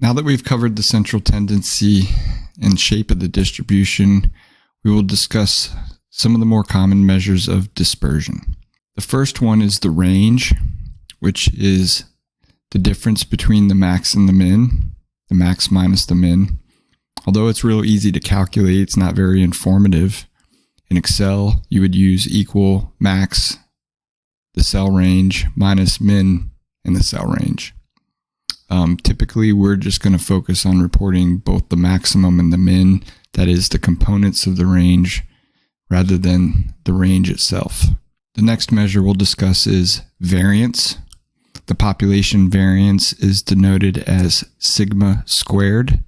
Now that we've covered the central tendency and shape of the distribution, we will discuss some of the more common measures of dispersion. The first one is the range, which is the difference between the max and the min, the max minus the min. Although it's real easy to calculate, it's not very informative. In Excel, you would use equal max, the cell range, minus min in the cell range. Typically, we're just going to focus on reporting both the maximum and the min, that is, the components of the range, rather than the range itself. The next measure we'll discuss is variance. The population variance is denoted as sigma squared,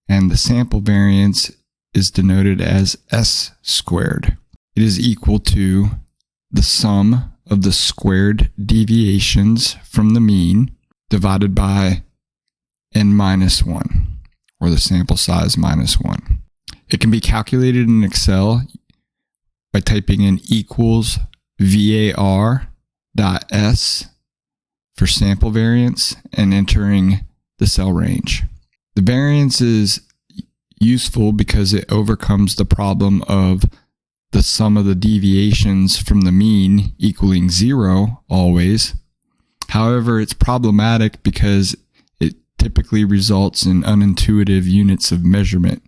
and the sample variance is denoted as S squared. It is equal to the sum of the squared deviations from the mean divided by n minus 1, or the sample size minus 1. It can be calculated in Excel by typing in equals VAR.S for sample variance and entering the cell range. The variance is useful because it overcomes the problem of the sum of the deviations from the mean equaling 0 always. However, it's problematic because it typically results in unintuitive units of measurement.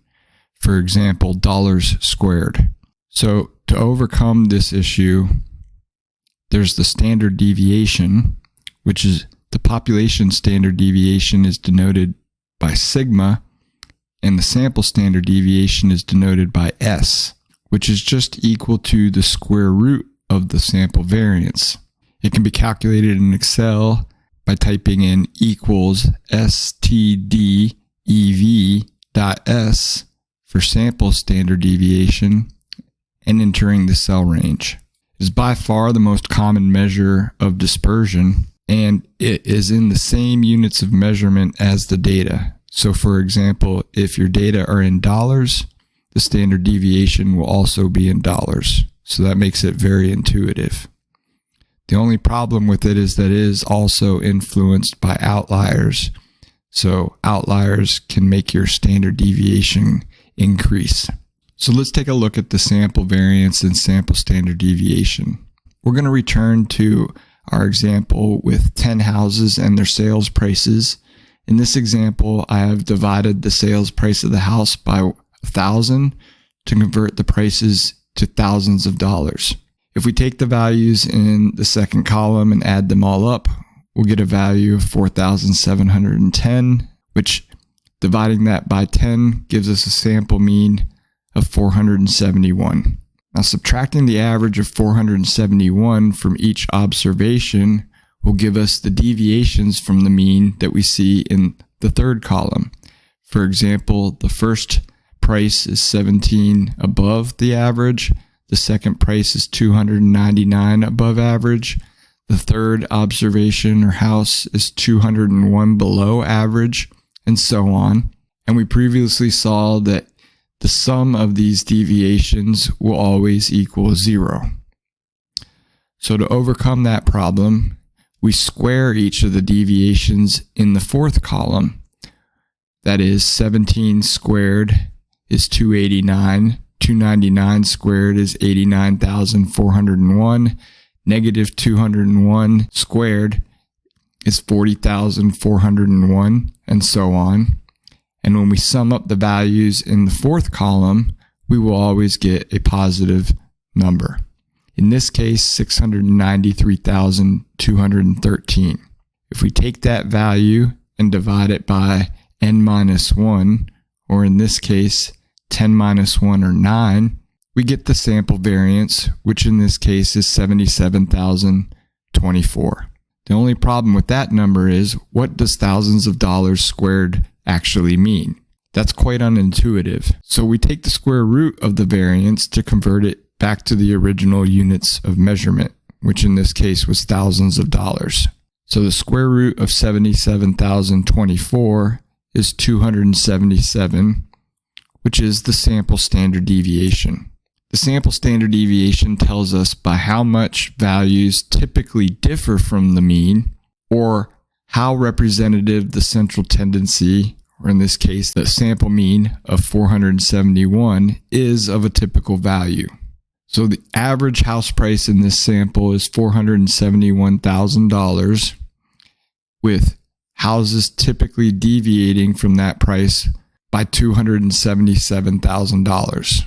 For example, dollars squared. So to overcome this issue, there's the standard deviation, which is the population standard deviation is denoted by sigma, and the sample standard deviation is denoted by S, which is just equal to the square root of the sample variance. It can be calculated in Excel by typing in equals STDEV.S for sample standard deviation and entering the cell range. It is by far the most common measure of dispersion, and it is in the same units of measurement as the data. So for example, if your data are in dollars, the standard deviation will also be in dollars. So that makes it very intuitive. The only problem with it is that it is also influenced by outliers. So outliers can make your standard deviation increase. So let's take a look at the sample variance and sample standard deviation. We're going to return to our example with 10 houses and their sales prices. In this example, I have divided the sales price of the house by 1,000 to convert the prices to thousands of dollars. If we take the values in the second column and add them all up, we'll get a value of 4,710, which dividing that by 10 gives us a sample mean of 471. Now, subtracting the average of 471 from each observation will give us the deviations from the mean that we see in the third column. For example, the first price is 17 above the average. The second price is 299 above average. The third observation or house is 201 below average, and so on. And we previously saw that the sum of these deviations will always equal 0. So to overcome that problem, we square each of the deviations in the fourth column. That is, 17 squared is 289. 299 squared is 89,401. Negative 201 squared is 40,401, and so on. And when we sum up the values in the fourth column, we will always get a positive number. In this case, 693,213. If we take that value and divide it by n minus 1, or in this case, 10 minus 1 or 9, we get the sample variance, which in this case is 77,024. The only problem with that number is, what does thousands of dollars squared actually mean? That's quite unintuitive. So we take the square root of the variance to convert it back to the original units of measurement, which in this case was thousands of dollars. So the square root of 77,024 is 277, which is the sample standard deviation. The sample standard deviation tells us by how much values typically differ from the mean, or how representative the central tendency, or in this case, the sample mean of 471, is of a typical value. So the average house price in this sample is $471,000, with houses typically deviating from that price by $277,000.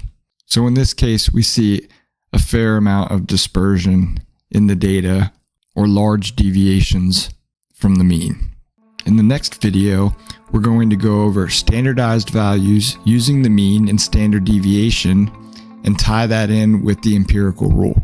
So in this case, we see a fair amount of dispersion in the data, or large deviations from the mean. In the next video, we're going to go over standardized values using the mean and standard deviation and tie that in with the empirical rule.